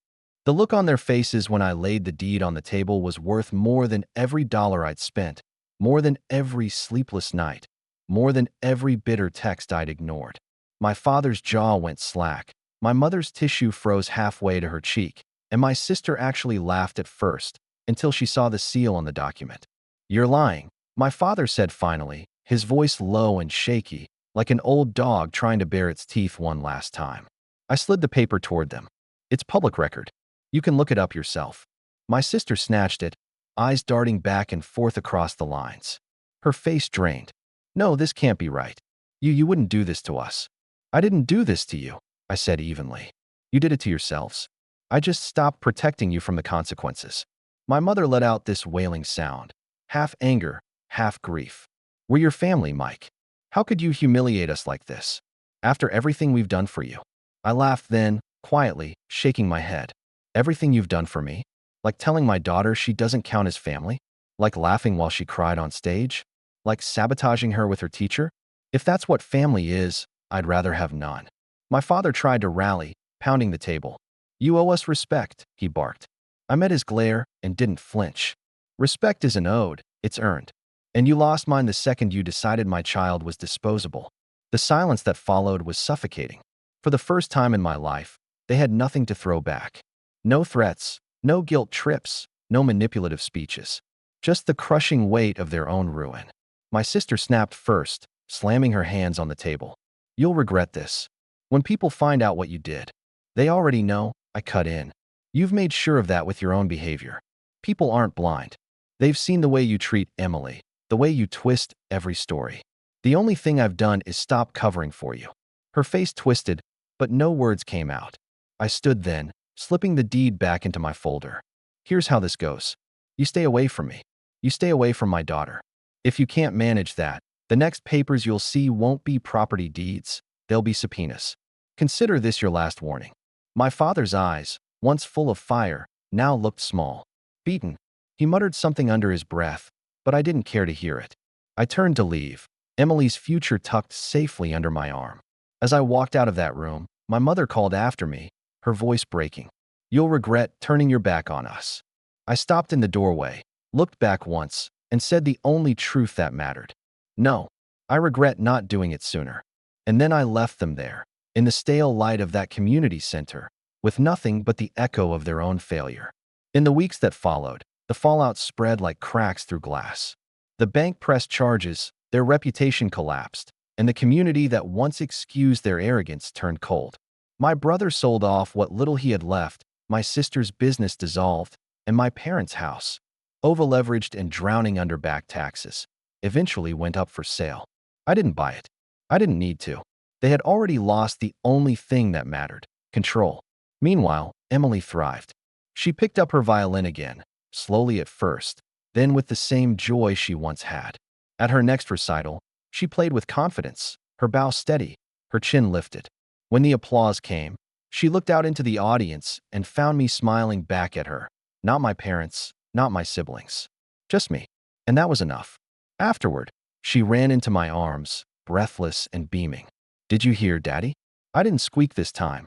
The look on their faces when I laid the deed on the table was worth more than every dollar I'd spent, more than every sleepless night, more than every bitter text I'd ignored. My father's jaw went slack, my mother's tissue froze halfway to her cheek, and my sister actually laughed at first, until she saw the seal on the document. "You're lying," my father said finally, his voice low and shaky, like an old dog trying to bare its teeth one last time. I slid the paper toward them. "It's public record. You can look it up yourself." My sister snatched it, eyes darting back and forth across the lines. Her face drained. "No, this can't be right. You wouldn't do this to us." "I didn't do this to you," I said evenly. "You did it to yourselves. I just stopped protecting you from the consequences." My mother let out this wailing sound, half anger, half grief. We're your family, Mike. How could you humiliate us like this? After everything we've done for you. I laughed then, quietly, shaking my head. Everything you've done for me? Like telling my daughter she doesn't count as family? Like laughing while she cried on stage? Like sabotaging her with her teacher? If that's what family is, I'd rather have none. My father tried to rally, pounding the table. You owe us respect, he barked. I met his glare and didn't flinch. Respect isn't owed, it's earned. And you lost mine the second you decided my child was disposable. The silence that followed was suffocating. For the first time in my life, they had nothing to throw back. No threats, no guilt trips, no manipulative speeches. Just the crushing weight of their own ruin. My sister snapped first, slamming her hands on the table. You'll regret this. When people find out what you did, they already know, I cut in. You've made sure of that with your own behavior. People aren't blind. They've seen the way you treat Emily, the way you twist every story. The only thing I've done is stop covering for you. Her face twisted, but no words came out. I stood then, slipping the deed back into my folder. Here's how this goes. You stay away from me. You stay away from my daughter. If you can't manage that, the next papers you'll see won't be property deeds, they'll be subpoenas. Consider this your last warning. My father's eyes, once full of fire, now looked small. Beaten. He muttered something under his breath, but I didn't care to hear it. I turned to leave, Emily's future tucked safely under my arm. As I walked out of that room, my mother called after me, her voice breaking. You'll regret turning your back on us. I stopped in the doorway, looked back once, and said the only truth that mattered. No, I regret not doing it sooner. And then I left them there, in the stale light of that community center, with nothing but the echo of their own failure. In the weeks that followed, the fallout spread like cracks through glass. The bank pressed charges, their reputation collapsed, and the community that once excused their arrogance turned cold. My brother sold off what little he had left, my sister's business dissolved, and my parents' house, over-leveraged and drowning under back taxes, eventually went up for sale. I didn't buy it. I didn't need to. They had already lost the only thing that mattered, control. Meanwhile, Emily thrived. She picked up her violin again, slowly at first, then with the same joy she once had. At her next recital, she played with confidence, her bow steady, her chin lifted. When the applause came, she looked out into the audience and found me smiling back at her. Not my parents, not my siblings. Just me. And that was enough. Afterward, she ran into my arms, breathless and beaming. Did you hear, Daddy? I didn't squeak this time.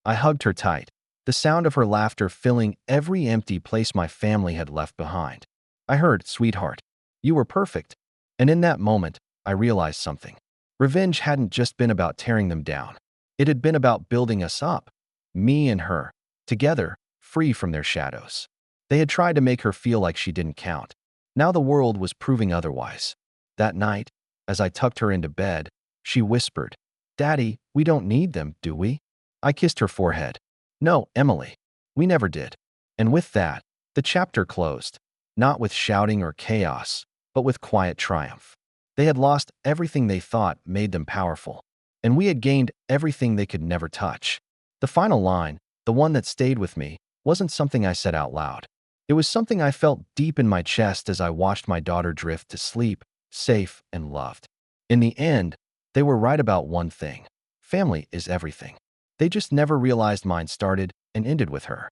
I hugged her tight, the sound of her laughter filling every empty place my family had left behind. I heard, sweetheart, you were perfect. And in that moment, I realized something. Revenge hadn't just been about tearing them down. It had been about building us up, me and her, together, free from their shadows. They had tried to make her feel like she didn't count. Now the world was proving otherwise. That night, as I tucked her into bed, she whispered, Daddy, we don't need them, do we? I kissed her forehead. No, Emily, we never did. And with that, the chapter closed, not with shouting or chaos, but with quiet triumph. They had lost everything they thought made them powerful, and we had gained everything they could never touch. The final line, the one that stayed with me, wasn't something I said out loud. It was something I felt deep in my chest as I watched my daughter drift to sleep, safe and loved. In the end, they were right about one thing. Family is everything. They just never realized mine started and ended with her.